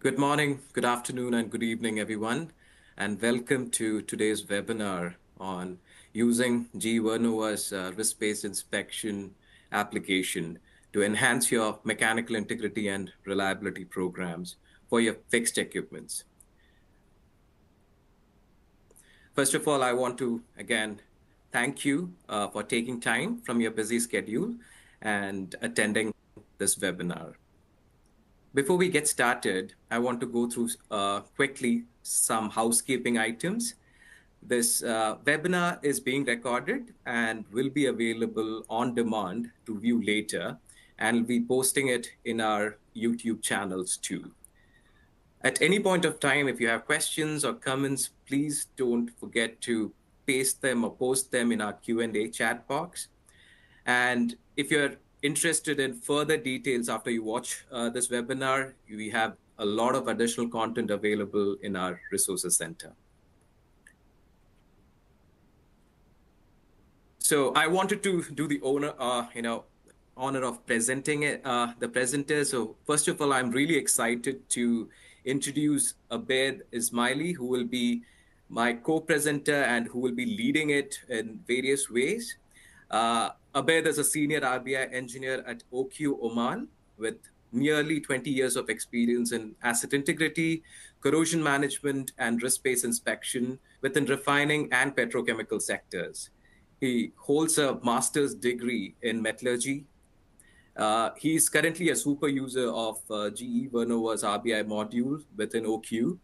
Good morning, good afternoon, and good evening, everyone, and welcome to today's webinar on using GE Vernova's risk-based inspection application to enhance your mechanical integrity and reliability programs for your fixed equipments. First of all, I want to, again, thank you for taking time from your busy schedule and attending this webinar. Before we get started, I want to go through quickly some housekeeping items. This webinar is being recorded and will be available on demand to view later, and we'll be posting it in our YouTube channels too. At any point of time, if you have questions or comments, please don't forget to paste them or post them in our Q&A chat box. And if you're interested in further details after you watch this webinar, we have a lot of additional content available in our resources center. So I wanted to do the honor of presenting the presenters. So first of all, I'm really excited to introduce Abed Ismaili, who will be my co-presenter and who will be leading it in various ways. Abed is a senior RBI engineer at OQ Oman with nearly 20 years of experience in asset integrity, corrosion management, and risk-based inspection within refining and petrochemical sectors. He holds a master's degree in metallurgy. He's currently a super user of GE Vernova's RBI module within OQ.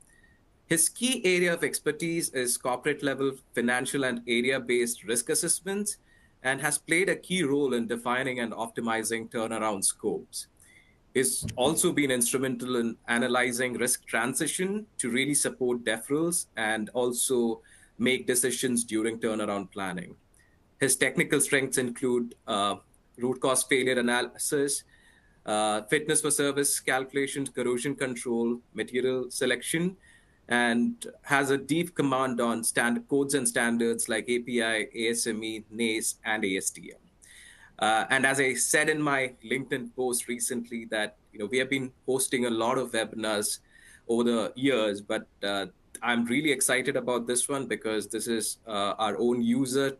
His key area of expertise is corporate level financial and area-based risk assessments, and has played a key role in defining and optimizing turnaround scopes. He's also been instrumental in analyzing risk transition to really support deferrals and also make decisions during turnaround planning. His technical strengths include root cause failure analysis, fitness for service calculations, corrosion control, material selection, and has a deep command on codes and standards like API, ASME, NACE, and ASTM. And as I said in my LinkedIn post recently, that we have been hosting a lot of webinars over the years, but I'm really excited about this one because this is our own user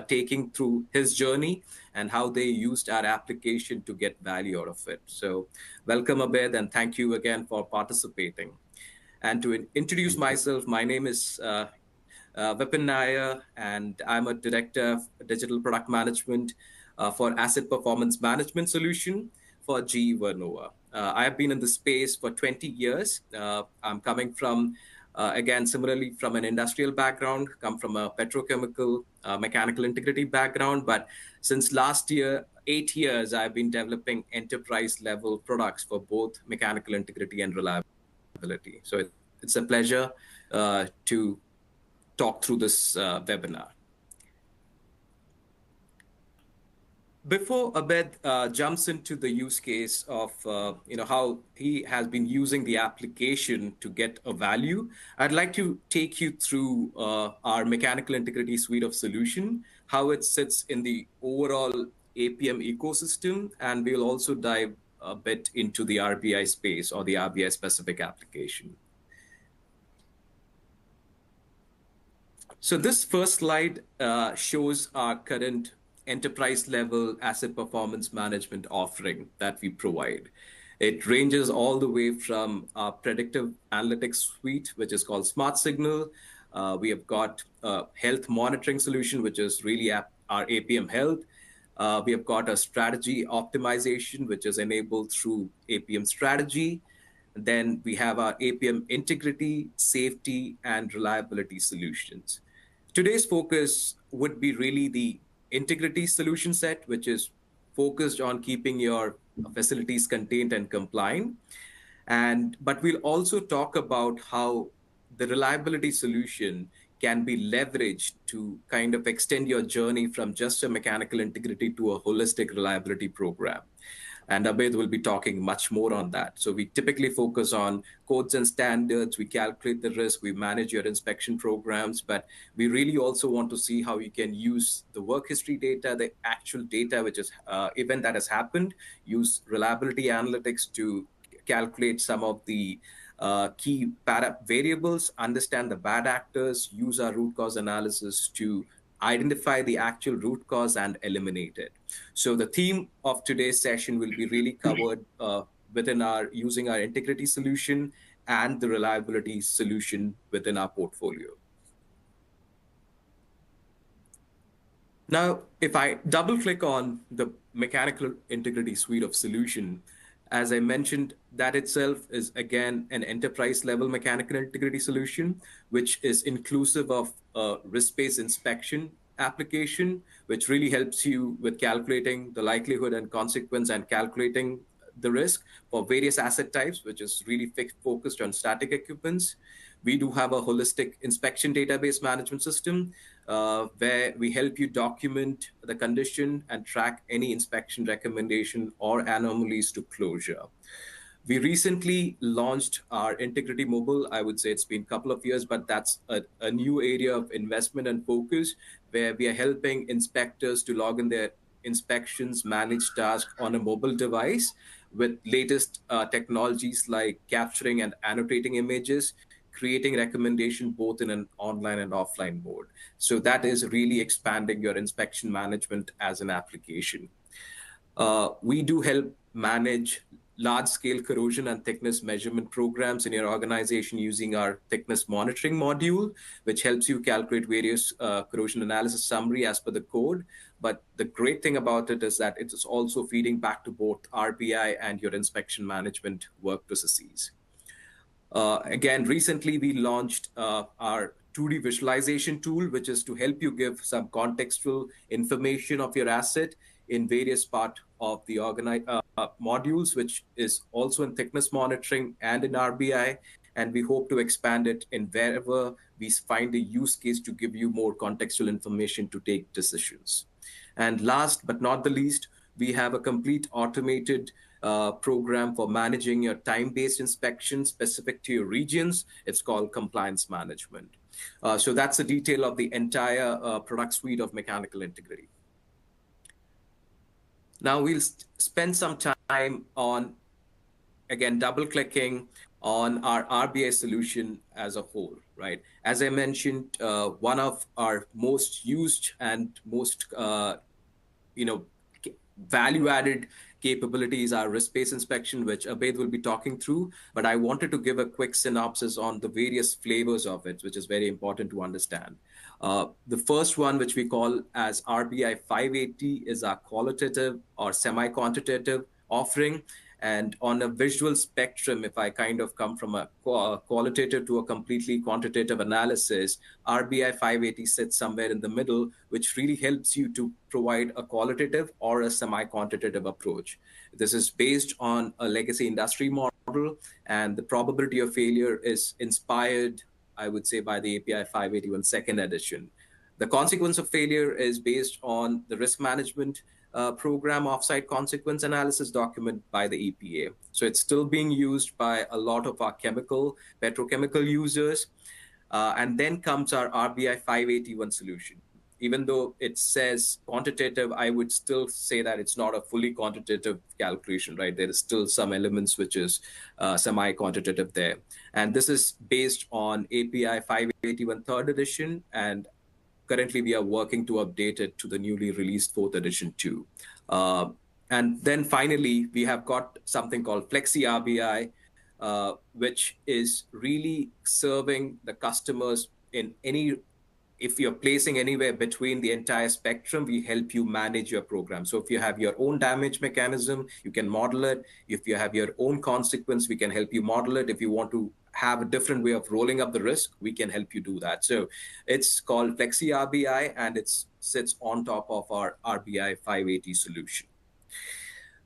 taking through his journey and how they used our application to get value out of it. So welcome, Abed, and thank you again for participating. And to introduce myself, my name is Vipin Nair, and I'm a director of digital product management for asset performance management solution for GE Vernova. I have been in the space for 20 years. I'm coming from, again, similarly from an industrial background, come from a petrochemical mechanical integrity background. But since last year, 8 years, I've been developing enterprise level products for both mechanical integrity and reliability. So it's a pleasure to talk through this webinar. Before Abed jumps into the use case of how he has been using the application to get a value, I'd like to take you through our mechanical integrity suite of solution, how it sits in the overall APM ecosystem, and we'll also dive a bit into the RBI space or the RBI specific application. So this first slide shows our current enterprise level asset performance management offering that we provide. It ranges all the way from our predictive analytics suite, which is called Smart Signal. We have got a health monitoring solution, which is really our APM Health. We have got a strategy optimization, which is enabled through APM Strategy. Then we have our APM Integrity, Safety, and Reliability solutions. Today's focus would be really the integrity solution set, which is focused on keeping your facilities contained and compliant. But we'll also talk about how the reliability solution can be leveraged to kind of extend your journey from just a mechanical integrity to a holistic reliability program. And Abed will be talking much more on that. So we typically focus on codes and standards, we calculate the risk, we manage your inspection programs, but we really also want to see how you can use the work history data, the actual data, which is event that has happened, use reliability analytics to calculate some of the key variables, understand the bad actors, use our root cause analysis to identify the actual root cause and eliminate it. So the theme of today's session will be really covered within our using our integrity solution and the reliability solution within our portfolio. Now, if I double click on the mechanical integrity suite of solution, as I mentioned, that itself is again an enterprise level mechanical integrity solution, which is inclusive of a risk-based inspection application, which really helps you with calculating the likelihood and consequence and calculating the risk for various asset types, which is really focused on static equipments. We do have a holistic inspection database management system where we help you document the condition and track any inspection recommendation or anomalies to closure. We recently launched our Integrity Mobile. I would say it's been a couple of years, but that's a new area of investment and focus where we are helping inspectors to log in their inspections, manage tasks on a mobile device with latest technologies like capturing and annotating images, creating recommendation both in an online and offline mode. So that is really expanding your inspection management as an application. We do help manage large-scale corrosion and thickness measurement programs in your organization using our thickness monitoring module, which helps you calculate various corrosion analysis summary as per the code. But the great thing about it is that it is also feeding back to both RBI and your inspection management work processes. Again, recently we launched our 2D visualization tool, which is to help you give some contextual information of your asset in various part of the modules, which is also in thickness monitoring and in RBI. And we hope to expand it in wherever we find a use case to give you more contextual information to take decisions. And last but not the least, we have a complete automated program for managing your time-based inspections specific to your regions. It's called compliance management. So that's the detail of the entire product suite of mechanical integrity. Now we'll spend some time on, again, double-clicking on our RBI solution as a whole, right? As I mentioned, one of our most used and most value-added capabilities are risk-based inspection, which Abed will be talking through. But I wanted to give a quick synopsis on the various flavors of it, which is very important to understand. The first one, which we call as RBI 580, is our qualitative or semi-quantitative offering. And on a visual spectrum, if I kind of come from a qualitative to a completely quantitative analysis, RBI 580 sits somewhere in the middle, which really helps you to provide a qualitative or a semi-quantitative approach. This is based on a legacy industry model, and the probability of failure is inspired, I would say, by the API 581 second edition. The consequence of failure is based on the risk management program offsite consequence analysis document by the EPA. So it's still being used by a lot of our petrochemical users. And then comes our RBI 581 solution. Even though it says quantitative, I would still say that it's not a fully quantitative calculation, right? There is still some elements which is semi-quantitative there. And this is based on API 581 third edition, and currently we are working to update it to the newly released fourth edition too. And then finally, we have got something called Flexi RBI, which is really serving the customers in any, if you're placing anywhere between the entire spectrum, we help you manage your program. So if you have your own damage mechanism, you can model it. If you have your own consequence, we can help you model it. If you want to have a different way of rolling up the risk, we can help you do that. So it's called Flexi RBI, and it sits on top of our RBI 580 solution.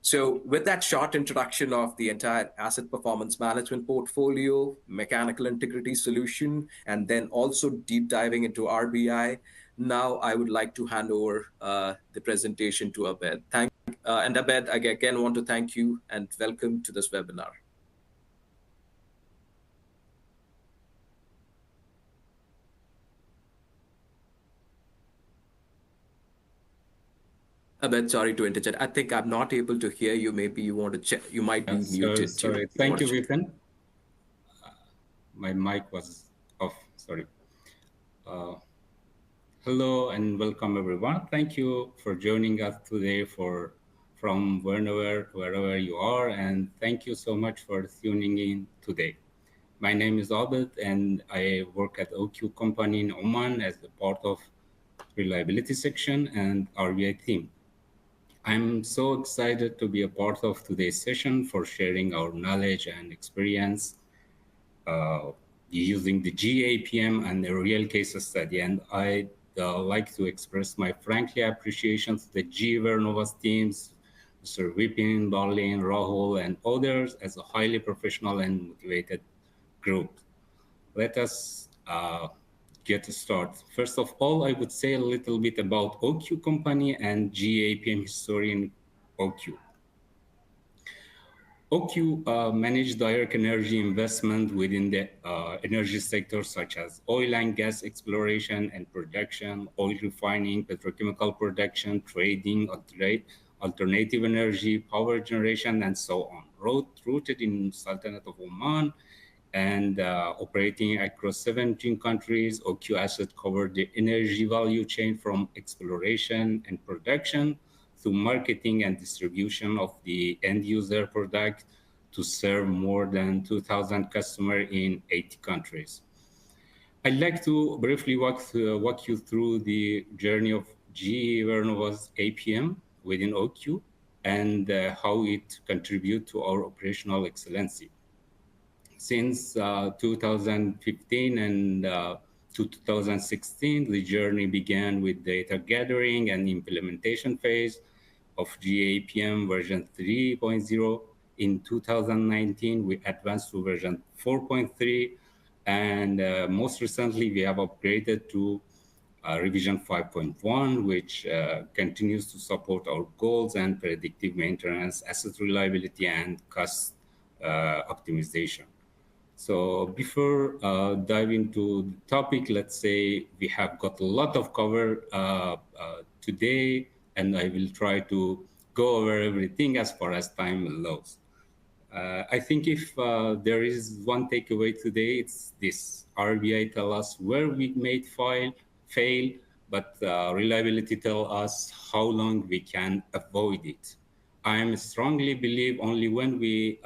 So with that short introduction of the entire asset performance management portfolio, mechanical integrity solution, and then also deep diving into RBI, now I would like to hand over the presentation to Abed. And Abed, I again want to thank you and welcome to this webinar. Abed, sorry to interject. I think I'm not able to hear you. Maybe you want to check. You might be muted. Sorry. Thank you, Vipin. My mic was off, sorry. Uh, Hello and welcome everyone. Thank you for joining us today from wherever you are, and thank you so much for tuning in today. My name is Abed and I work at OQ company in Oman as a part of reliability section and RBI team. I'm so excited to be a part of today's session for sharing our knowledge and experience uh, using the GAPM and a real case study. And I'd like to express my frankly appreciation to the GE Vernova's teams, Mr. Vipin, Darlene, Rahul, and others as a highly professional and motivated group. Let us get started. First of all, I would say a little bit about OQ company and GAPM history in OQ. OQ managed direct energy investment within the energy sector, such as oil and gas exploration and production, oil refining, petrochemical production, trading, alternative energy, power generation, and so on. Rooted in Sultanate of Oman and operating across 17 countries, OQ Asset covered the energy value chain from exploration and production to marketing and distribution of the end user product to serve more than 2,000 customers in 80 countries. I'd like to briefly walk you through the journey of GE Vernova's APM within OQ and how it contributes to our operational excellency. Since 2015 and to 2016, the journey began with data gathering and implementation phase of GAPM version 3.0. In 2019, we advanced to version 4.3, and most recently, we have upgraded to revision 5.1, which continues to support our goals and predictive maintenance, asset reliability, and cost optimization. So before dive into the topic, let's say we have got a lot of cover today, and I will try to go over everything as far as time allows. I think if there is one takeaway today, it's this. RBI tell us where we made fail, but reliability tell us how long we can avoid it. I strongly believe only when we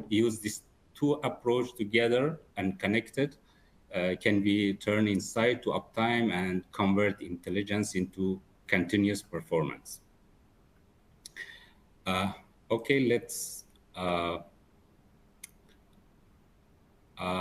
use these two approach together and connected, can we turn insight to uptime and convert intelligence into continuous performance. Uh, okay, uh,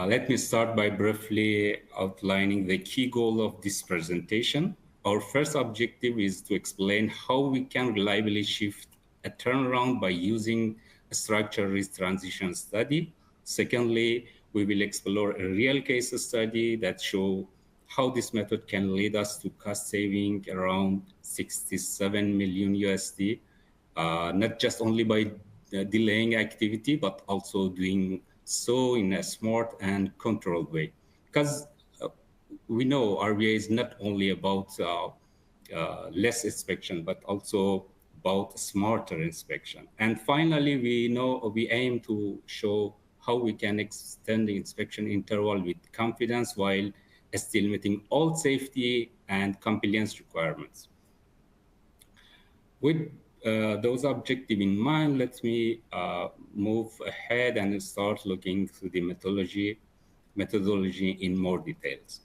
let me start by briefly outlining the key goal of this presentation. Our first objective is to explain how we can reliably shift a turnaround by using a structured risk transition study. Secondly, we will explore a real case study that show how this method can lead us to cost saving around 67 million USD, not just only by delaying activity, but also doing so in a smart and controlled way. Because we know RBA is not only about less inspection, but also about smarter inspection. And finally, we aim to show how we can extend the inspection interval with confidence while still meeting all safety and compliance requirements. With those objectives in mind, let me move ahead and start looking through the methodology in more details.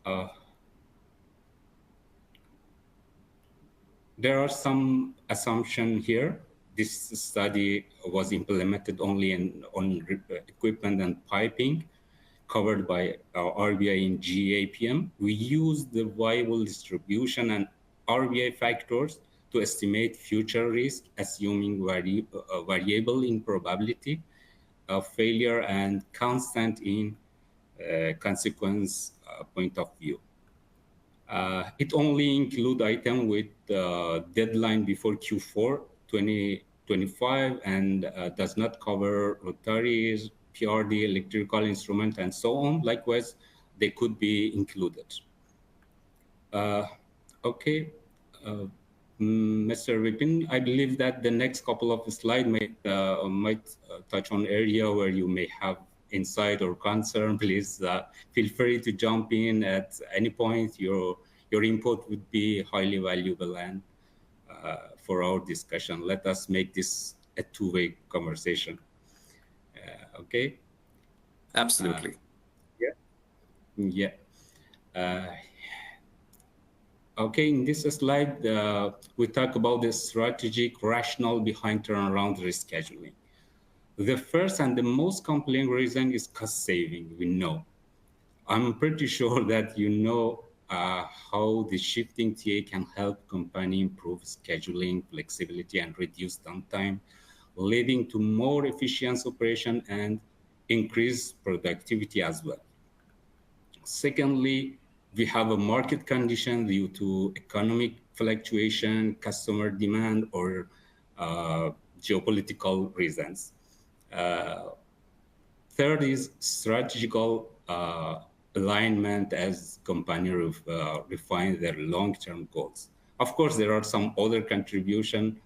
Uh, there are some assumptions here. This study was implemented only on equipment and piping covered by our RBI in GAPM. We use the viable distribution and RBI factors to estimate future risk, assuming variable in probability of failure and constant in consequence point of view. It only include item with deadline before Q4 2025 and does not cover rotaries, PRD, electrical instrument, and so on. Likewise, they could be included. Uh, okay. Mr. Vipin, I believe that the next couple of slides might touch on area where you may have insight or concern, please feel free to jump in at any point. Your input would be highly valuable and for our discussion. Let us make this a two-way conversation. Okay? Absolutely. Yeah. Yeah. Uh, okay, in this slide, we talk about the strategic rationale behind turnaround rescheduling. The first and the most compelling reason is cost saving, we know. I'm pretty sure that you know how the shifting TA can help company improve scheduling, flexibility, and reduce downtime, leading to more efficient operation and increased productivity as well. Secondly, we have a market condition due to economic fluctuation, customer demand, or geopolitical reasons. Uh, Third is strategical alignment as companies refine their long-term goals. Of course, there are some other contribution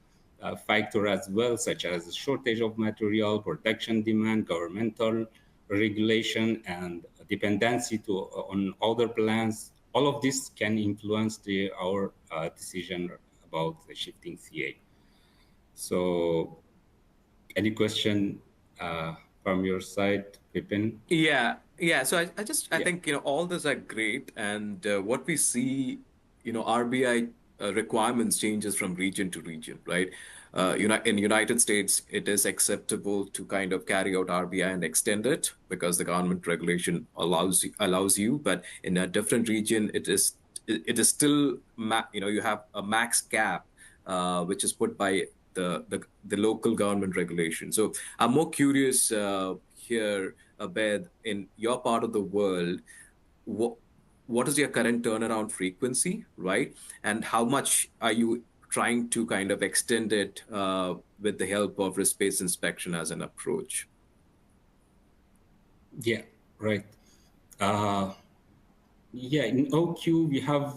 factor as well, such as shortage of material, production demand, governmental regulation, and dependency on other plans. All of this can influence our decision about the shifting CA. So any question from your side, Vipin? Yeah. So I Yeah, think, all those are great. And what we see, RBI requirements changes from region to region, right? In United States, it is acceptable to kind of carry out RBI and extend it because the government regulation allows you. But in a different region, it is still, you have a max cap, which is put by the local government regulation. So I'm more curious here, Abed, in your part of the world, what what is your current turnaround frequency, right? And how much are you trying to kind of extend it with the help of risk-based inspection as an approach? yeah, right. Uh, yeah, in OQ, we have,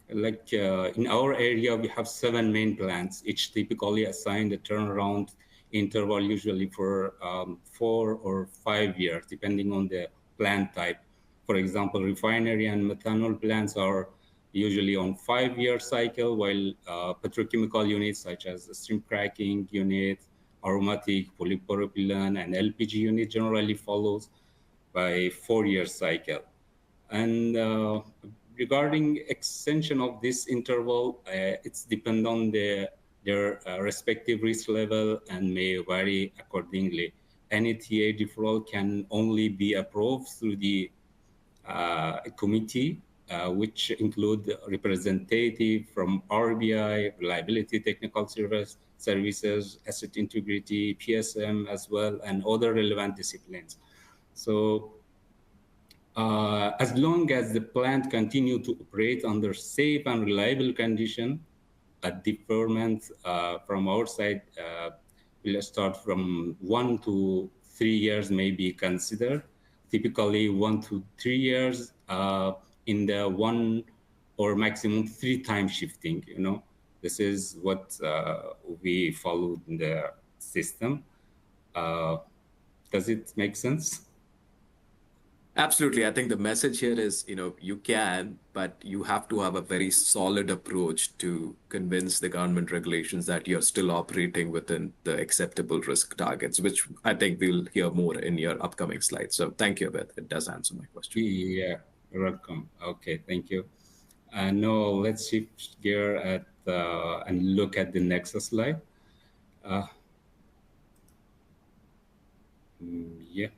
in our area, we have 7 main plants, each typically assigned a turnaround interval, usually for 4 or 5 years, depending on the plant type. For example, refinery and methanol plants are usually on 5-year cycle, while petrochemical units such as steam cracking unit, aromatic, polypropylene, and LPG unit generally follows by 4-year cycle. And regarding extension of this interval, it's depend on their respective risk level and may vary accordingly. Any TA deferral can only be approved through the committee, which include representative from RBI, reliability technical services, asset integrity, PSM as well, and other relevant disciplines. So as long as the plant continue to operate under safe and reliable condition, a deferment from our side will start from 1 to 3 years may be considered. Typically 1 to 3 years in the one or maximum 3 time shifting, This is what we followed in the system. Uh, does it make sense? Absolutely. I think the message here is, you can, but you have to have a very solid approach to convince the government regulations that you're still operating within the acceptable risk targets, which I think we'll hear more in your upcoming slides. So thank you, Abed. It does answer my question. Yeah, you're welcome. Okay, thank you. Now let's shift gear and look at the next slide. Uh, yeah.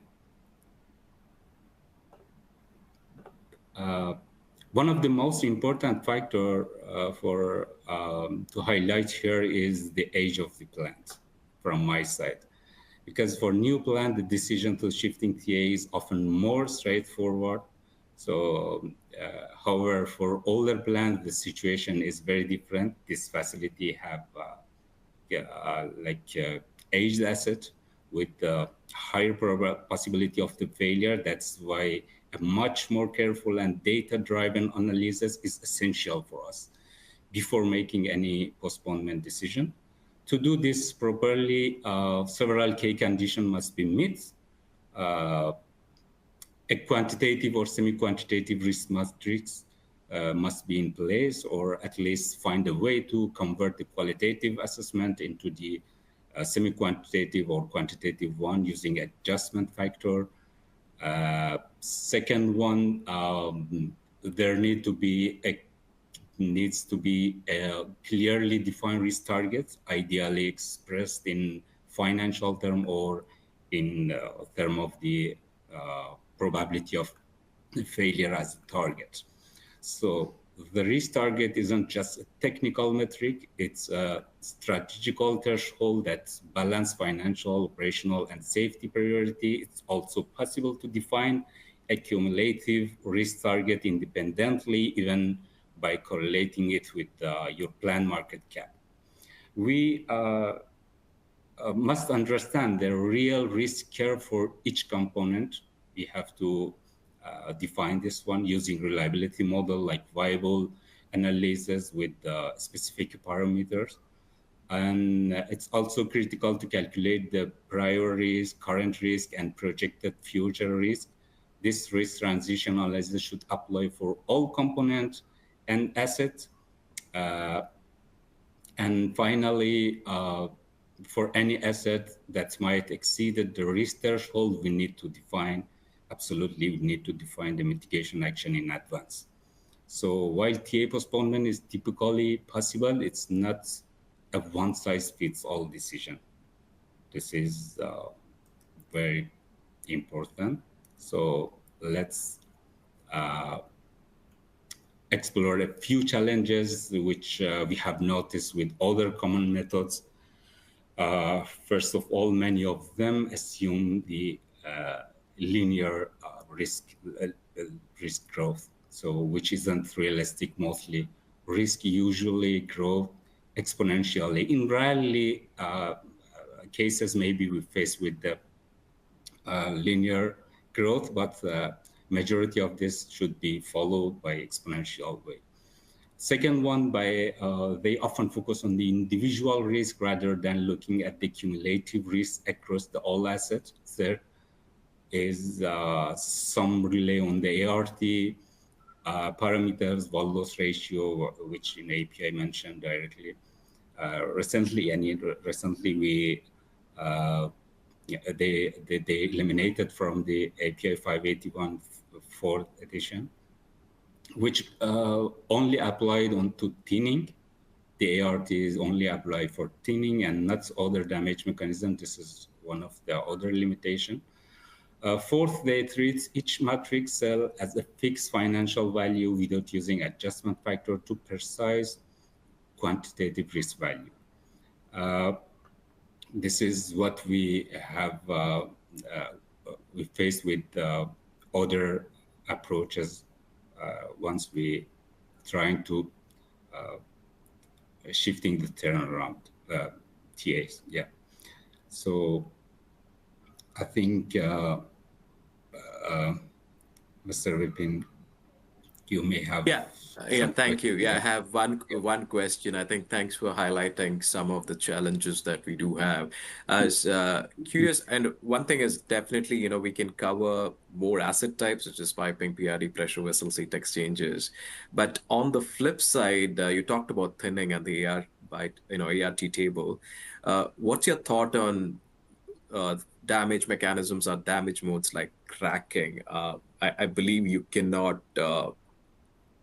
One of the most important factor for to highlight here is the age of the plant from my side. Because for new plant, the decision to shifting TA is often more straightforward. So, however, for older plants, the situation is very different. This facility have aged asset with higher possibility of the failure. That's why a much more careful and data-driven analysis is essential for us before making any postponement decision. To do this properly, several key conditions must be met. Uh, a quantitative or semi-quantitative risk matrix must be in place, or at least find a way to convert the qualitative assessment into the semi-quantitative or quantitative one using adjustment factor. Second one, there needs to be a clearly defined risk targets, ideally expressed in financial term or in term of the probability of failure as a target. So the risk target isn't just a technical metric, it's a strategical threshold that balance financial, operational, and safety priority. It's also possible to define a cumulative risk target independently, even by correlating it with your planned market cap. We must understand the real risk curve for each component. We have to define this one using reliability model like viable analysis with specific parameters. And it's also critical to calculate the prior risk, current risk, and projected future risk. This risk transition analysis should apply for all components and assets. Uh, and finally, for any asset that might exceed the risk threshold, we need to define, absolutely, we need to define the mitigation action in advance. So while TA postponement is typically possible, it's not a one-size-fits-all decision. This is very important. So let's explore a few challenges which we have noticed with other common methods. First of all, many of them assume the linear risk growth, so which isn't realistic mostly. Risk usually grow exponentially. In rarely cases, maybe we face with the linear growth, but majority of this should be followed by exponential way. Second one, they often focus on the individual risk rather than looking at the cumulative risk across the all assets. There is some rely on the ART parameters, vol loss ratio, which in API mentioned directly. Recently we they eliminated from the API 581 fourth edition, which only applied onto thinning. The ART is only applied for thinning and not other damage mechanism. This is one of the other limitation. Fourth, they treat each matrix cell as a fixed financial value without using adjustment factor to precise quantitative risk value. This is what we have we faced with other approaches once we trying to shifting the turnaround TAs. Yeah. So I think Mr. Ripin, you may have Thank you. I have one question. I think thanks for highlighting some of the challenges that we do have. I was curious, and one thing is definitely, we can cover more asset types, such as piping, PRD, pressure vessels, heat exchangers. But on the flip side, you talked about thinning and the ART table. What's your thought on damage mechanisms or damage modes like cracking? I believe you cannot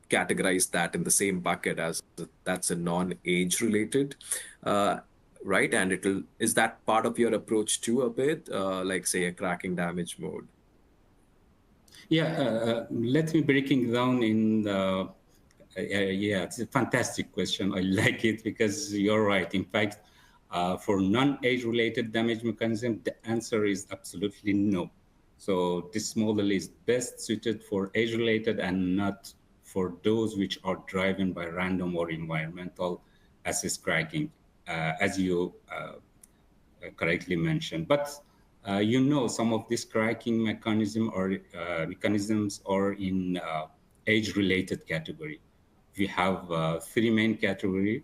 categorize that in the same bucket as that's a non-age related, right? And is that part of your approach too a bit, like say a cracking damage mode? Yeah, let me breaking down in the, yeah, it's a fantastic question. I like it because you're right. In fact, for non-age related damage mechanism, the answer is absolutely no. So this model is best suited for age related and not for those which are driven by random or environmental assist cracking, as you correctly mentioned. But some of these cracking mechanisms are in age-related category. We have three main category: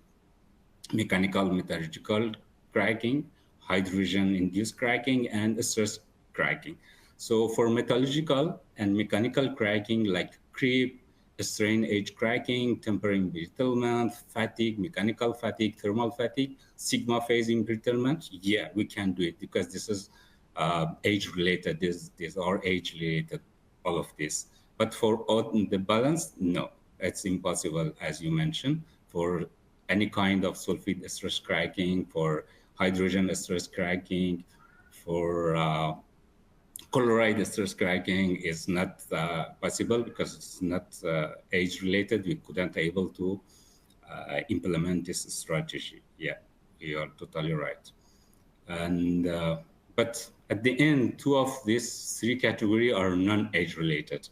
mechanical metallurgical cracking, hydrogen-induced cracking, and stress cracking. So for metallurgical and mechanical cracking like creep, strain age cracking, tempering embrittlement, fatigue, mechanical fatigue, thermal fatigue, sigma phase embrittlement, yeah, we can do it because this is age related. These are age related, all of this. But for the balance, no, it's impossible, as you mentioned, for any kind of sulfide stress cracking, for hydrogen stress cracking, for chloride stress cracking is not possible because it's not age related. We couldn't able to implement this strategy. Yeah, you are totally right. And but at the end, two of these three category are non-age related.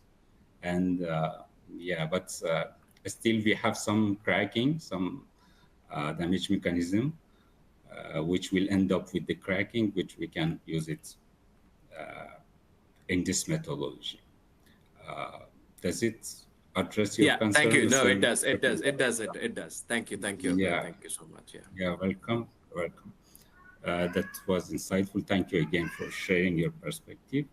And yeah, but still we have some cracking, some damage mechanism, which will end up with the cracking, which we can use it in this methodology. Does it address your Yeah, thank concern, you. No, it Mr. does. It does. It does. It does. Thank you, Abed. Yeah, Thank you so much. Yeah. yeah, welcome, welcome. That was insightful. Thank you again for sharing your perspective.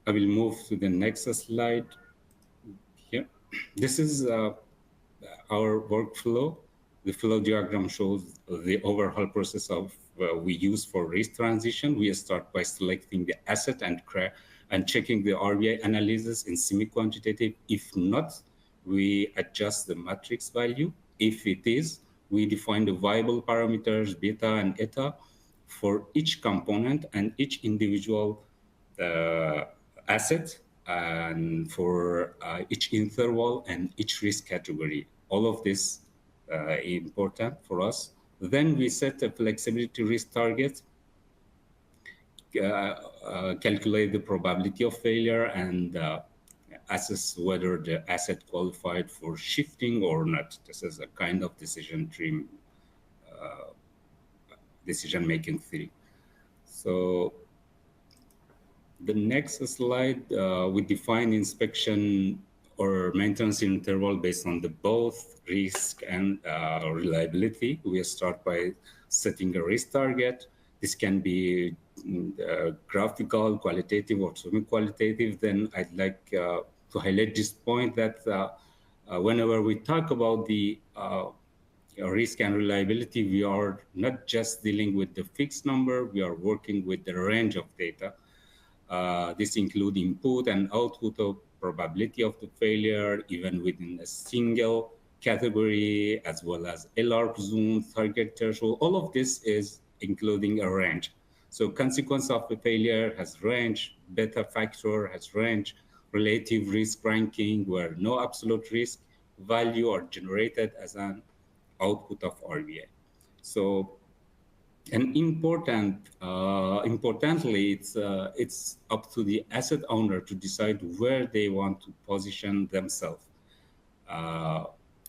I will move to the next slide here. This is our workflow. The flow diagram shows the overall process of we use for risk transition. We start by selecting the asset and checking the RBI analysis in semi-quantitative. If not, we adjust the matrix value. If it is, we define the viable parameters, beta and eta, for each component and each individual asset, and for each interval and each risk category. All of this important for us. Then we set a flexibility risk target, calculate the probability of failure, and assess whether the asset qualified for shifting or not. This is a kind of decision tree, decision-making theory. So the next slide, we define inspection or maintenance interval based on the both risk and reliability. We start by setting a risk target. This can be graphical, qualitative, or semi-qualitative. Then I'd like to highlight this point that whenever we talk about the risk and reliability, we are not just dealing with the fixed number, we are working with the range of data. This includes input and output of probability of the failure, even within a single category, as well as LR zone, target threshold. All of this is including a range. So consequence of the failure has range, beta factor has range, relative risk ranking, where no absolute risk value are generated as an output of RBI. So, and importantly, it's up to the asset owner to decide where they want to position themselves,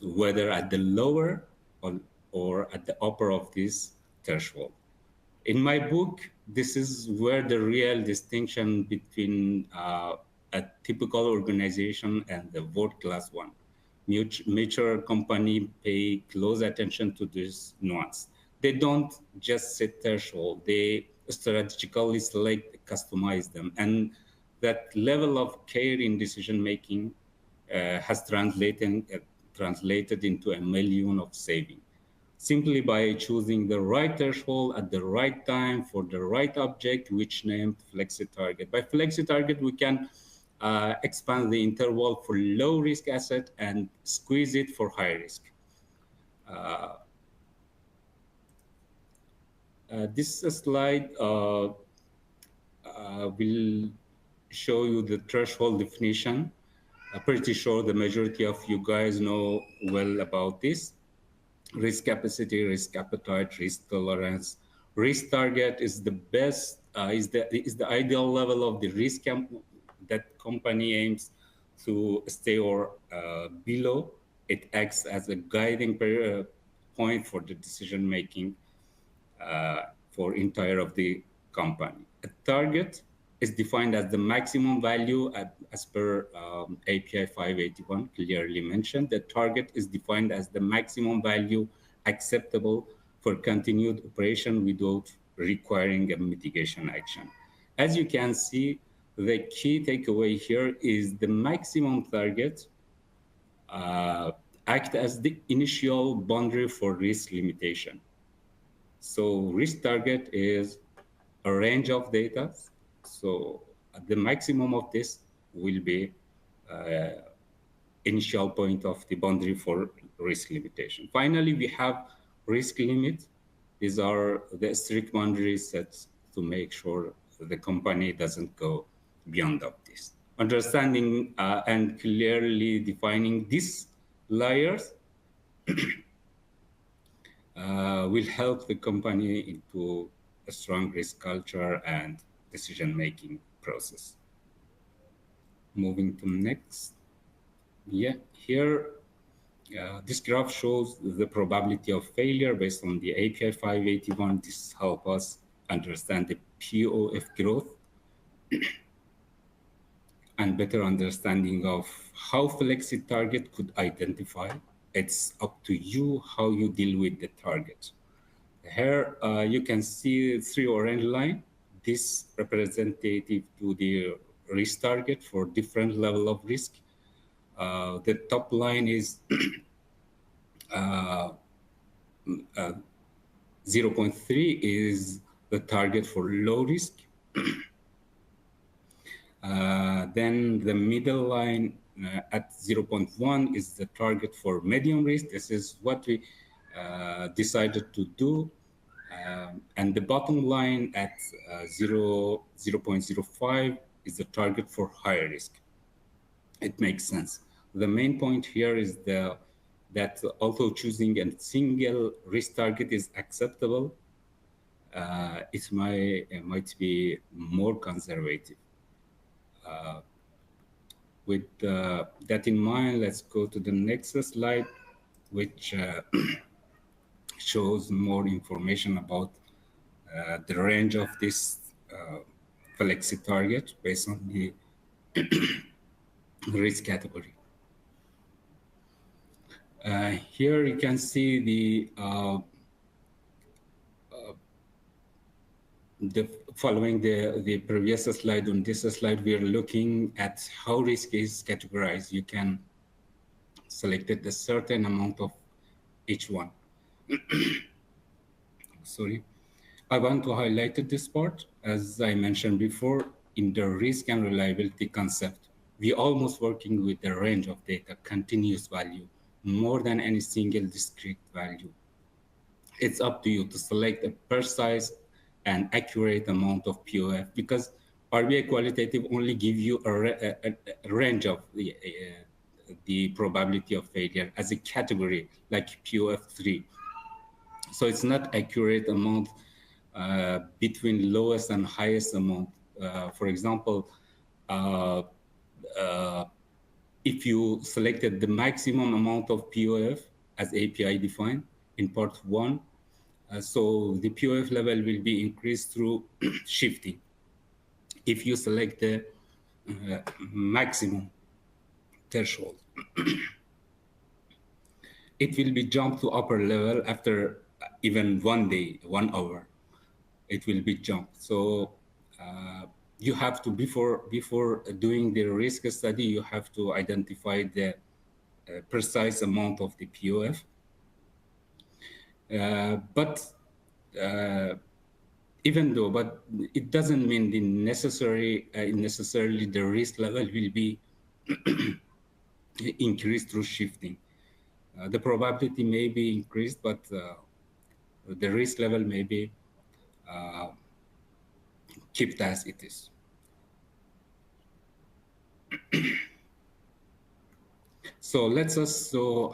whether at the lower or at the upper of this threshold. In my book, this is where the real distinction between a typical organization and the world-class one. Mature company pay close attention to this nuance. They don't just set threshold, they strategically select, customize them. And that level of care in decision making has translated into $1 million of saving, simply by choosing the right threshold at the right time for the right object, which named Flexi-target. By Flexi-target, we can expand the interval for low risk asset and squeeze it for high risk. This slide will show you the threshold definition. I'm pretty sure the majority of you guys know well about this. Risk capacity, risk appetite, risk tolerance. Risk target is the best, is the ideal level of the risk that company aims to stay or below. It acts as a guiding point for the decision making for entire of the company. A target is defined as the maximum value as per API 581 clearly mentioned. The target is defined as the maximum value acceptable for continued operation without requiring a mitigation action. As you can see, the key takeaway here is the maximum target act as the initial boundary for risk limitation. So risk target is a range of data. So the maximum of this will be initial point of the boundary for risk limitation. Finally, we have risk limit. These are the strict boundaries set to make sure the company doesn't go beyond of this. Understanding and clearly defining these layers will help the company into a strong risk culture and decision-making process. Moving to next. Yeah, here, this graph shows the probability of failure based on the API 581. This helps us understand the POF growth and better understanding of how Flexi-target could identify. It's up to you how you deal with the target. Here you can see 3 orange line. This representative to the risk target for different level of risk. The top line is 0.3 is the target for low risk. Then the middle line at 0.1 is the target for medium risk. This is what we decided to do. And the bottom line at 0.05 is the target for higher risk. It makes sense. The main point here is that although choosing a single risk target is acceptable, it might be more conservative. With that in mind, let's go to the next slide, which shows more information about the range of this Flexi-target based on the risk category. Here you can see the following the previous slide. On this slide, we are looking at how risk is categorized. You can select a certain amount of each one. Sorry. I want to highlight this part. As I mentioned before, in the risk and reliability concept, we almost working with a range of data, continuous value, more than any single discrete value. It's up to you to select a precise and accurate amount of POF, because RBI qualitative only give you a range of the probability of failure as a category, like POF3. So it's not accurate amount between lowest and highest amount. For example, if you selected the maximum amount of POF as API defined in part 1, so the POF level will be increased through shifting. If you select the maximum threshold, it will be jumped to upper level after even 1 day, 1 hour. It will be jumped. So you have to, before doing the risk study, you have to identify the precise amount of the POF. But it doesn't mean the necessarily the risk level will be increased through shifting. The probability may be increased, but the risk level may be kept as it is. So let's also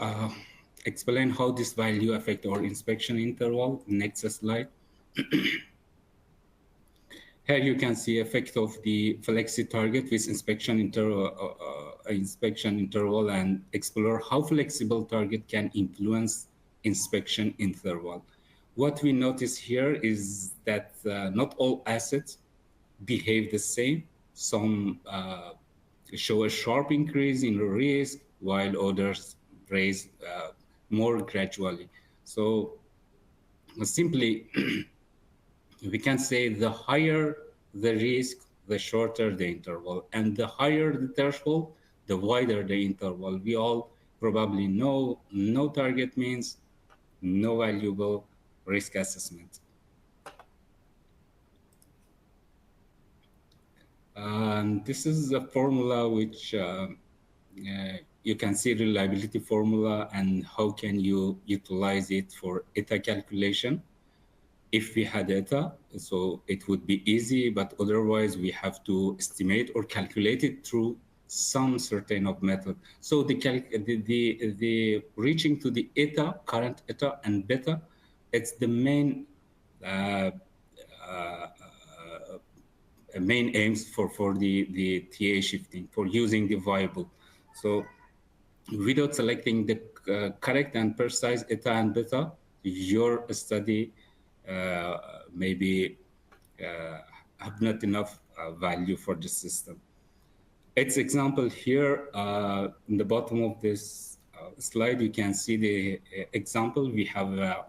explain how this value affect our inspection interval. Next slide. Here you can see effect of the Flexi-target with inspection interval and explore how flexible target can influence inspection interval. What we notice here is that not all assets behave the same. Some show a sharp increase in risk, while others raise more gradually. So simply, we can say the higher the risk, the shorter the interval. And the higher the threshold, the wider the interval. We all probably know no target means no valuable risk assessment. This is a formula which you can see reliability formula and how can you utilize it for ETA calculation. If we had ETA, so it would be easy, but otherwise we have to estimate or calculate it through some certain of method. So the reaching to the ETA, current ETA and beta, it's the uh, uh, main aims for the TA shifting, for using the viable. So without selecting the correct and precise eta and beta, your study uh, maybe uh, have not enough value for the system. Its example here in the bottom of this slide, you can see the example. We have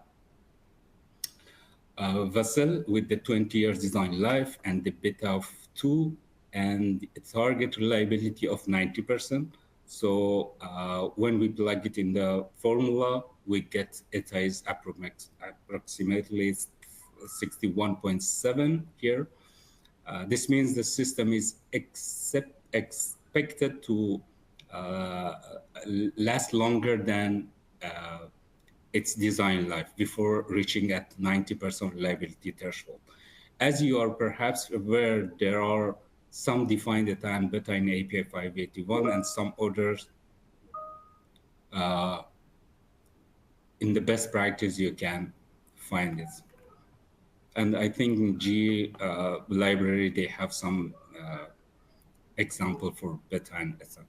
a vessel with the 20 years design life and the beta of 2 and a target reliability of 90%. So when we plug it in the formula, we get it is approximately 61.7 here. This means the system is expected to uh, last longer than its design life before reaching at 90% reliability threshold. As you are perhaps aware, there are some defined data and beta in API 581 and some others in the best practice you can find it. And I think in GE library, they have some example for beta and beta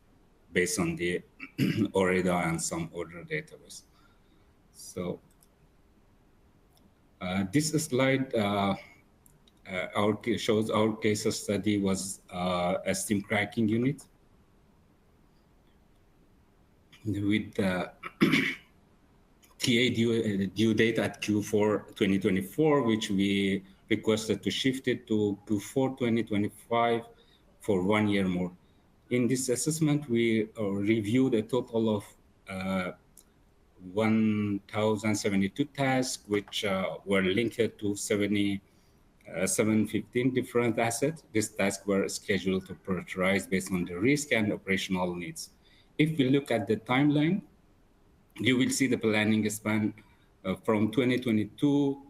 based on the OREDA and some other database. So this slide shows our case study was a steam cracking unit with TA due date at Q4 2024, which we requested to shift it to Q4 2025 for 1 year more. In this assessment, we reviewed a total of 1,072 tasks, which were linked to 715 different assets. These tasks were scheduled to prioritize based on the risk and operational needs. If we look at the timeline, you will see the planning span from 2022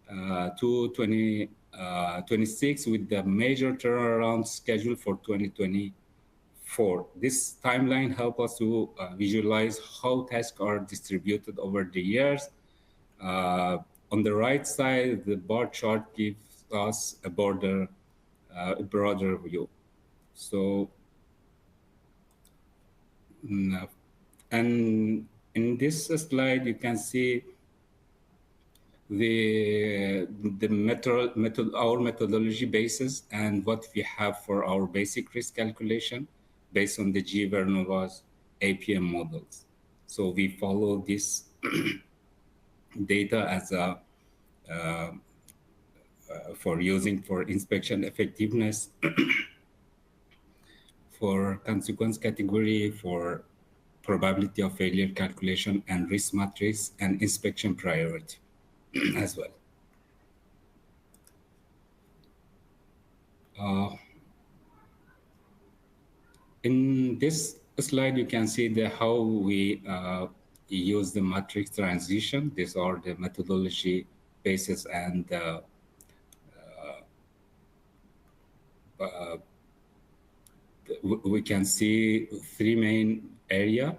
to 2026 with the major turnaround schedule for 2024. This timeline helps us to visualize how tasks are distributed over the years. On the right side, the bar chart gives us a broader view. So, and in this slide, you can see our methodology basis and what we have for our basic risk calculation based on the GE Vernova's APM models. So we follow this data as a for using for inspection effectiveness, for consequence category, for probability of failure calculation and risk matrix and inspection priority as well. In this slide, you can see how we use the matrix transition. These are the methodology basis and we can see three main area.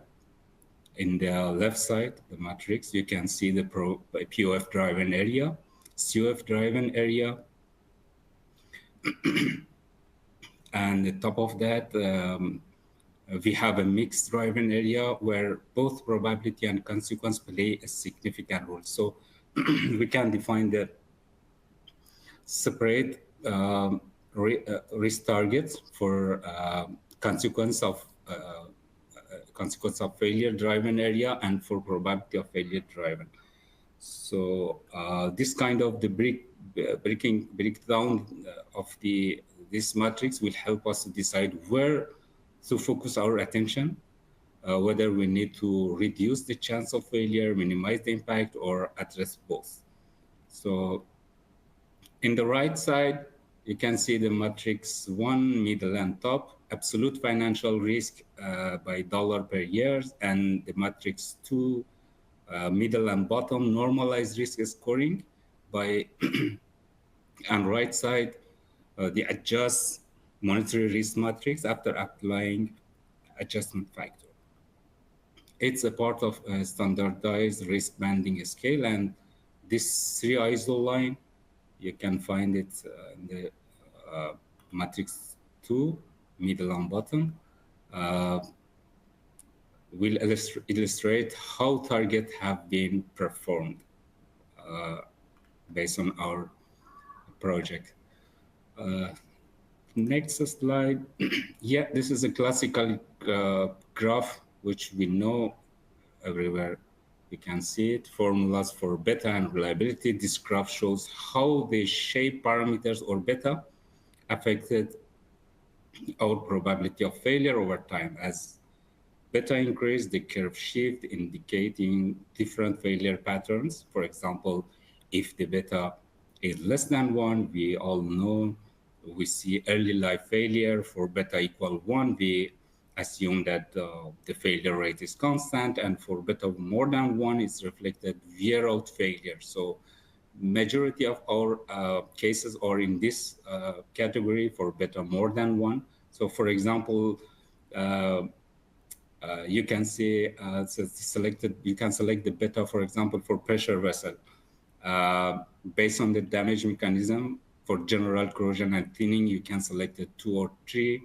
In the left side, the matrix, you can see the POF driven area, COF driven area, and the top of that, we have a mixed driven area where both probability and consequence play a significant role. So we can define the separate risk targets for consequence of failure driven area and for probability of failure driven. So this kind of the breakdown of the this matrix will help us to decide where to focus our attention, whether we need to reduce the chance of failure, minimize the impact, or address both. So in the right side, you can see the matrix 1, middle and top, absolute financial risk by dollar per year, and the matrix 2, middle and bottom, normalized risk scoring by, and right side, the adjust monetary risk matrix after applying adjustment factor. It's a part of a standardized risk banding scale, and this 3 ISO line, you can find it in the matrix 2, middle and bottom, uh, will illustrate how targets have been performed based on our project. Next slide. Yeah, this is a classical graph, which we know everywhere. You can see it, formulas for beta and reliability. This graph shows how the shape parameters or beta affected our probability of failure over time. As beta increase, the curve shift, indicating different failure patterns. For example, if the beta is less than 1, we all know we see early life failure. For beta equal 1, we assume that the failure rate is constant, and for beta more than 1, it's reflected wear out failure. So majority of our cases are in this category for beta more than 1. So for example, you can see you can select the beta, for example, for pressure vessel. Based on the damage mechanism, for general corrosion and thinning, you can select a 2 or 3.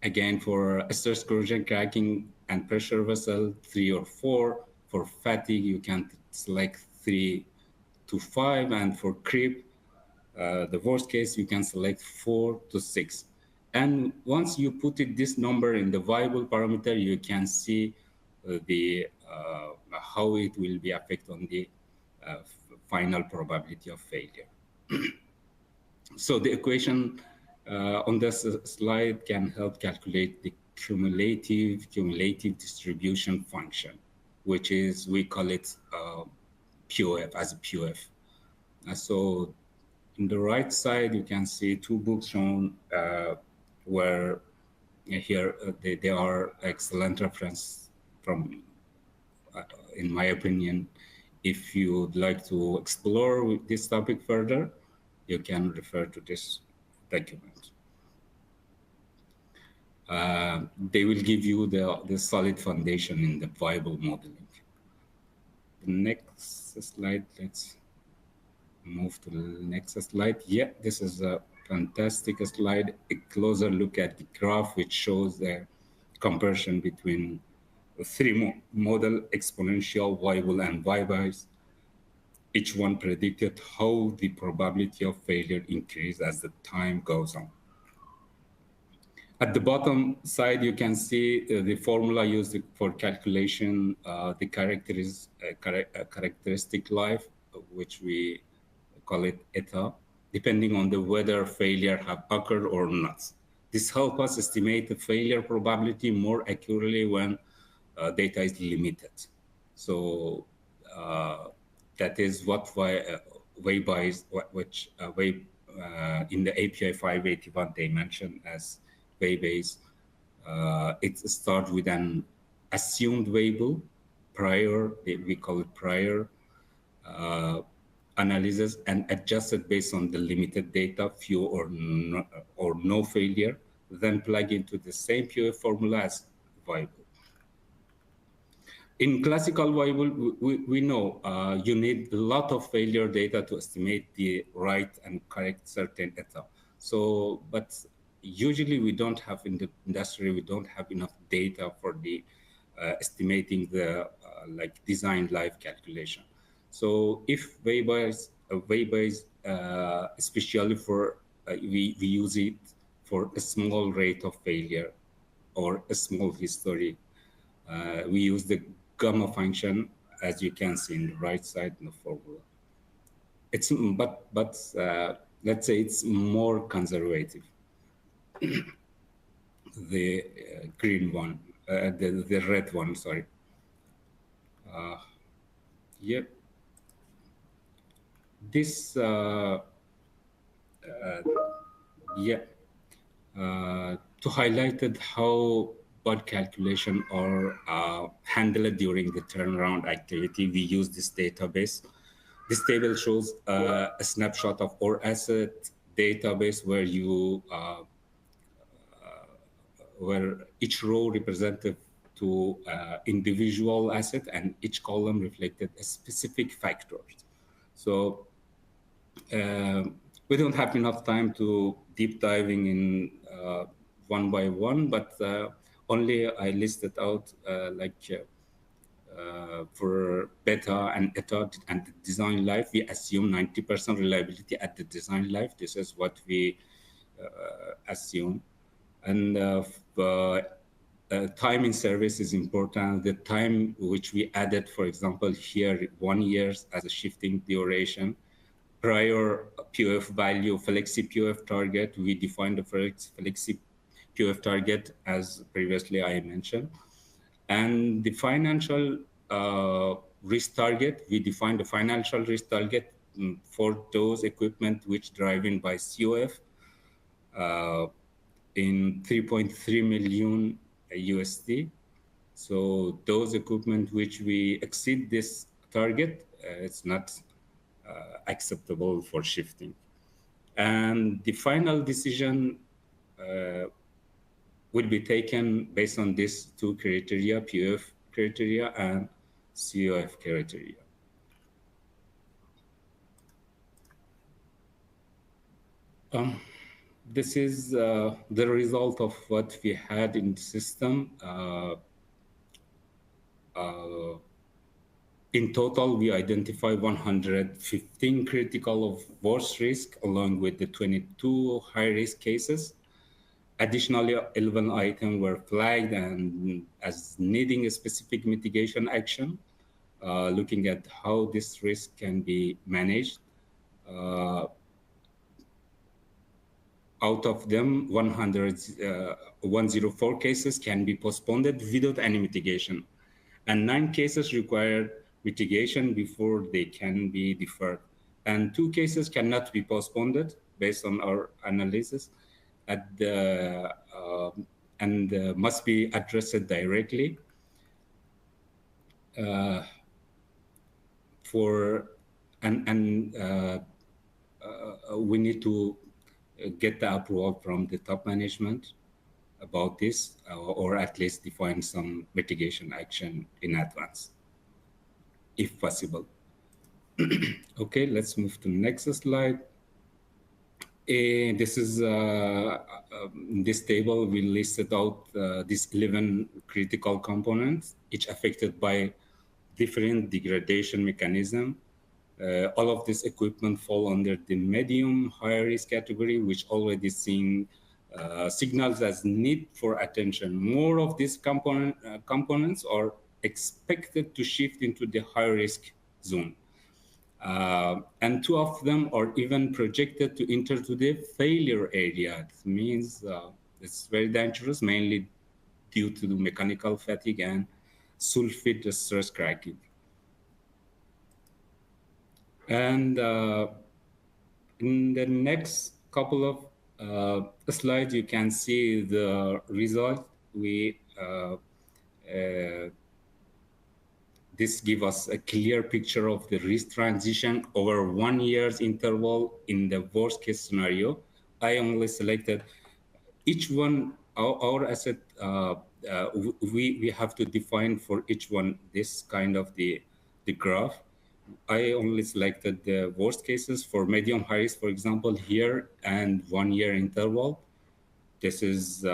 Again, for stress corrosion, cracking and pressure vessel, 3 or 4. For fatigue, you can select 3 to 5. And for creep, the worst case, you can select 4 to 6. And once you put this number in the viable parameter, you can see how it will be affect on the final probability of failure. So the equation on this slide can help calculate the cumulative distribution function, which is, we call it POF, as a POF. So in the right side, you can see 2 books shown where here they are excellent reference from, in my opinion. If you would like to explore this topic further, you can refer to this document. They will give you the solid foundation in the viable modeling. The next slide, let's move to the next slide. Yeah, this is a fantastic slide. A closer look at the graph, which shows the comparison between 3 model, exponential, viable, and VIBIs. Each one predicted how the probability of failure increased as the time goes on. At the bottom side, you can see the formula used for calculation, the characteristic life, which we call it eta, depending on the whether failure have occurred or not. This helps us estimate the failure probability more accurately when data is limited. So that is what VIBIs, which in the API 581 they mentioned as VIBIs. It starts with an assumed variable prior, we call it prior analysis, and adjusted based on the limited data, few or no failure, then plug into the same POF formula as viable. In classical viable, we know you need a lot of failure data to estimate the right and correct certain eta. So, but usually we don't have, in the industry, we don't have enough data for the estimating the like design life calculation. So if VIBIs, especially for, we use it for a small rate of failure or a small history. We use the gamma function, as you can see in the right side in the formula. It's let's say it's more conservative. The green one, the red one, sorry. Yep. This, yeah, to highlight it how bud calculation are handled during the turnaround activity, we use this database. This table shows a snapshot of our asset database where each row represented to individual asset and each column reflected a specific factor. So we don't have enough time to deep diving in one by one, but only I listed out for beta and eta and the design life, we assume 90% reliability at the design life. This is what we assume. And time in service is important. The time which we added, for example, here, 1 year as a shifting duration. Prior POF value, Flexi POF target, we defined the Flexi POF target as previously I mentioned. And the financial risk target, we defined the financial risk target for those equipment which driven by COF in 3.3 million USD. So those equipment which we exceed this target, it's not acceptable for shifting. And the final decision will be taken based on these two criteria, POF criteria and COF criteria. This is the result of what we had in the system. In total, we identified 115 critical of worst risk, along with the 22 high-risk cases. Additionally, 11 items were flagged and as needing a specific mitigation action, looking at how this risk can be managed. Out of them, 104 cases can be postponed without any mitigation, and 9 cases required mitigation before they can be deferred. And 2 cases cannot be postponed based on our analysis and must be addressed directly. We need to get the approval from the top management about this, or at least define some mitigation action in advance, if possible. Okay, let's move to the next slide. This is this table. We listed out these 11 critical components, each affected by different degradation mechanism. All of this equipment fall under the medium high risk category, which already seeing signals as need for attention. More of these components are expected to shift into the high risk zone. And 2 of them are even projected to enter to the failure area. It means it's very dangerous, mainly due to the mechanical fatigue and sulfide stress cracking. And in the next couple of slides, you can see the result. This gives us a clear picture of the risk transition over 1 year's interval in the worst case scenario. I only selected each one, our asset, we have to define for each one this kind of the graph. I only selected the worst cases for medium high risk, for example, here, and 1 year interval. This is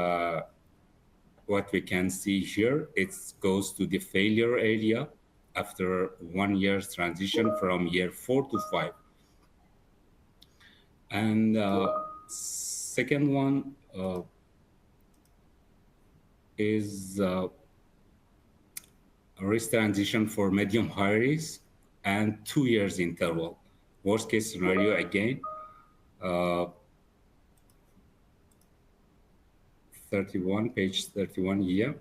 what we can see here. It goes to the failure area after 1 year's transition from year 4 to 5. And second one is risk transition for medium high risk and 2 years interval. Worst case scenario again. Uh, 31, page 31 here.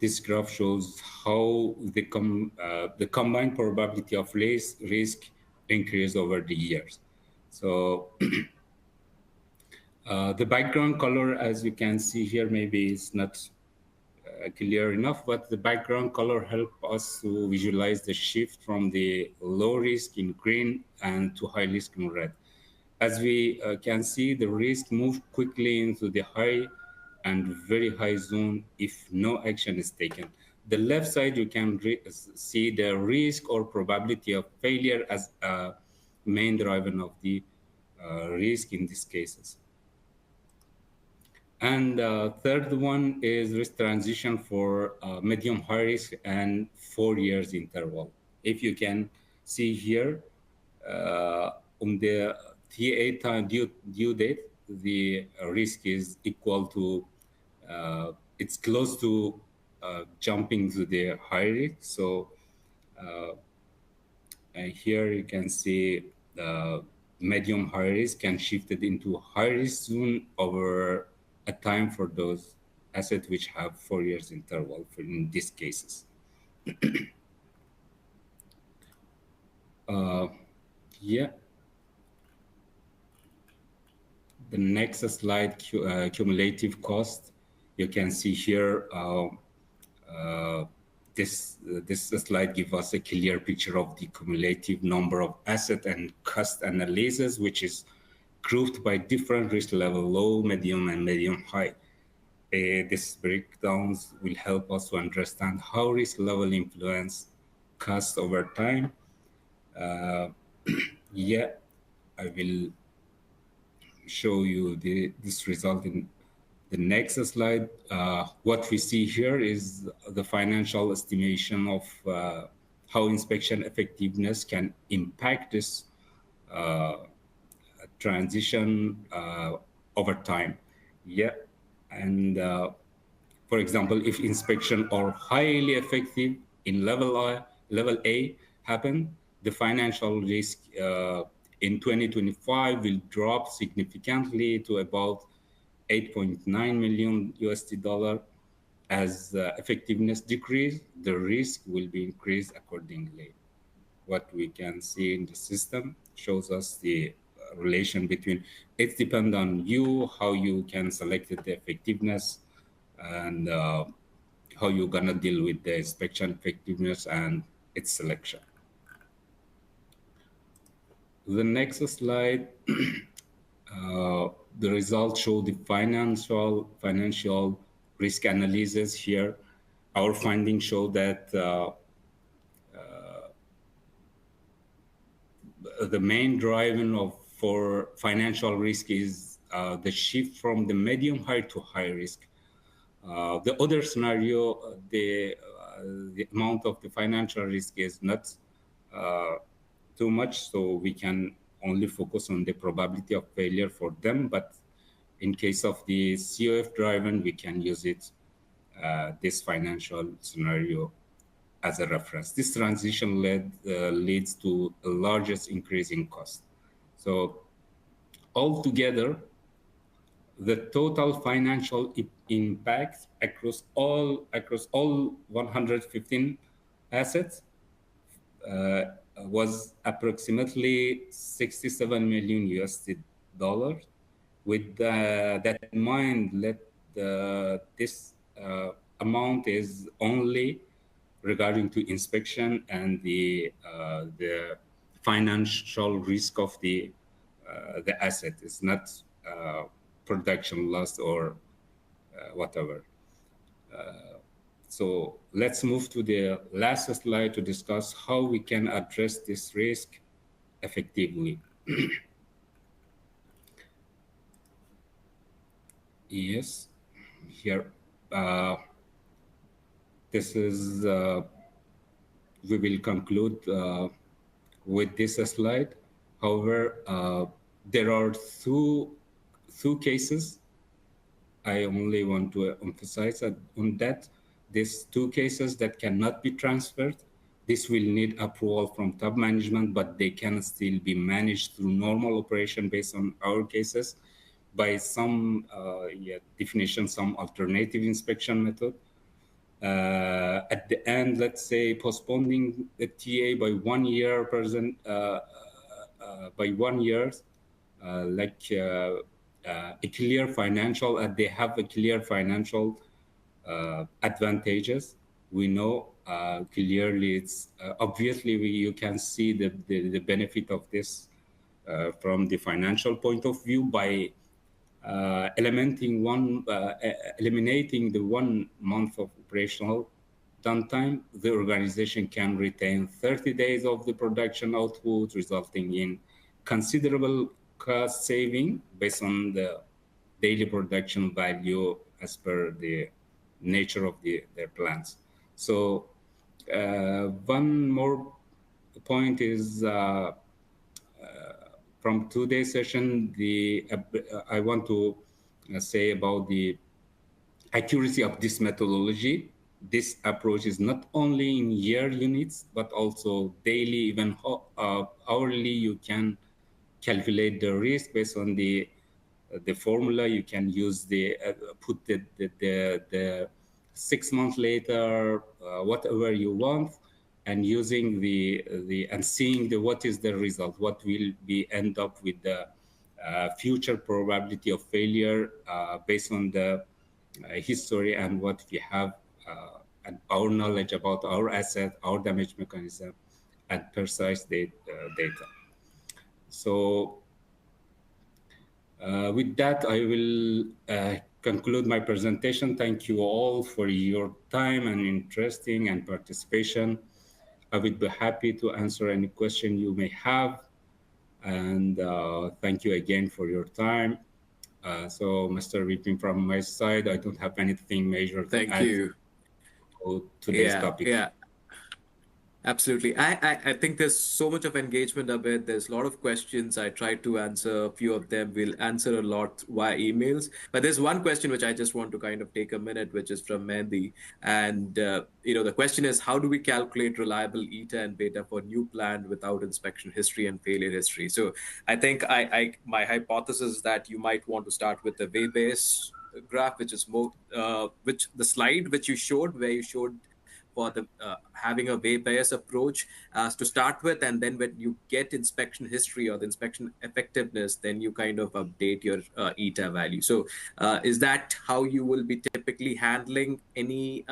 This graph shows how the combined probability of risk increase over the years. So the background color, as you can see here, maybe it's not clear enough, but the background color help us to visualize the shift from the low risk in green and to high risk in red. As we can see, the risk moved quickly into the high and very high zone if no action is taken. The left side, you can see the risk or probability of failure as a main driver of the risk in these cases. And third one is risk transition for medium high risk and 4 years interval. If you can see here, on the TA time due date, the risk is equal to, it's close to jumping to the high risk. So here you can see medium high risk can shifted into high risk zone over a time for those assets which have 4 years interval for in these cases. Yeah. The next slide, cumulative cost. You can see here, this slide gives us a clear picture of the cumulative number of asset and cost analysis, which is grouped by different risk level, low, medium, and medium high. These breakdowns will help us to understand how risk level influence cost over time. Yeah, I will show you this result in the next slide. What we see here is the financial estimation of how inspection effectiveness can impact this transition over time. Yeah, and for example, if inspection are highly effective in level A happen, the financial risk in 2025 will drop significantly to about 8.9 million USD dollar. As effectiveness decrease, the risk will be increased accordingly. What we can see in the system shows us the relation between, it depends on you, how you can select the effectiveness, and how you're gonna deal with the inspection effectiveness and its selection. The next slide, the results show the financial risk analysis here. Our findings show that the main driver for financial risk is the shift from the medium high to high risk. The other scenario, the amount of the financial risk is not too much, so we can only focus on the probability of failure for them. But in case of the COF driven, we can use it, this financial scenario as a reference. This transition leads to the largest increase in cost. So altogether, the total financial impact across all 115 assets was approximately 67 million USD dollars. With that in mind, this amount is only regarding to inspection and the financial risk of the asset. It's not production loss or whatever. So let's move to the last slide to discuss how we can address this risk effectively. Yes, here, this is, we will conclude with this slide. However, there are two cases I only want to emphasize on that. These two cases that cannot be transferred. This will need approval from top management, but they can still be managed through normal operation based on our cases by some definition, some alternative inspection method. At the end, let's say postponing the TA by 1 year by 1 year, a clear financial, they have a clear financial advantages. We know clearly it's obviously you can see the benefit of this from the financial point of view by eliminating the 1 month of operational downtime. The organization can retain 30 days of the production output, resulting in considerable cost saving based on the daily production value as per the nature of their plants. So one more point is from today's session, I want to say about the accuracy of this methodology. This approach is not only in year units, but also daily, even hourly. You can calculate the risk based on the formula. You can use put the 6 months later, whatever you want, and using and seeing what is the result, what will be end up with the future probability of failure based on the history and what we have and our knowledge about our asset, our damage mechanism, and precise data. So with that, I will conclude my presentation. Thank you all for your time and interesting and participation. I would be happy to answer any question you may have. And thank you again for your time. So, Mr. Vipin, from my side, I don't have anything major to Thank add you. to today's topic. Yeah. Absolutely. I think there's so much of engagement up there. There's a lot of questions. I tried to answer a few of them. We'll answer a lot via emails. But there's one question which I just want to kind of take a minute, which is from Mehdi. And, the question is, how do we calculate reliable eta and beta for new plant without inspection history and failure history? So I think my hypothesis is that you might want to start with the way-based graph, which is more, which the slide which you showed, where you showed for the having a way-based approach to start with, and then when you get inspection history or the inspection effectiveness, then you kind of update your eta value. So is that how you will be typically handling any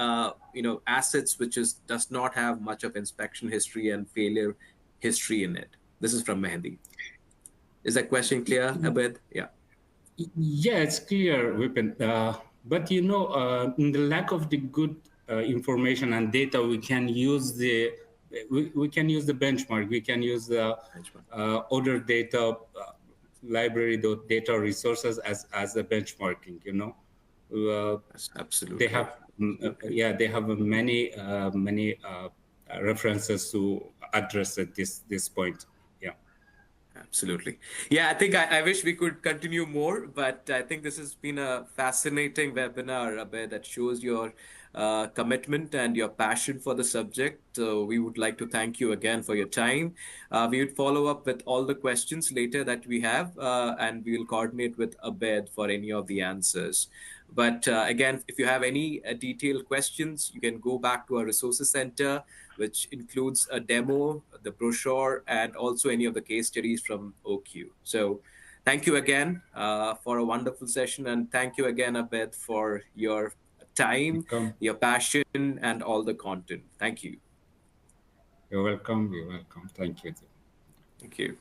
assets which does not have much of inspection history and failure history in it? This is from Mehdi. Is that question clear, Abed? Yeah. Yeah, it's clear, Vipin. But in the lack of the good information and data, we can use the benchmark. We can use the other data library data resources as a benchmarking. Absolutely. They have they have many references to address at this point. Absolutely. Yeah, I think I wish we could continue more, but I think this has been a fascinating webinar, Abhay, that shows your commitment and your passion for the subject. So we would like to thank you again for your time. We would follow up with all the questions later that we have, and we will coordinate with Abed for any of the answers. But again, if you have any detailed questions, you can go back to our resources center, which includes a demo, the brochure, and also any of the case studies from OQ. So thank you again for a wonderful session. And thank you again, Abed, for your time, your passion, and all the content. Thank you. You're welcome. You're welcome. Thank you. Thank you.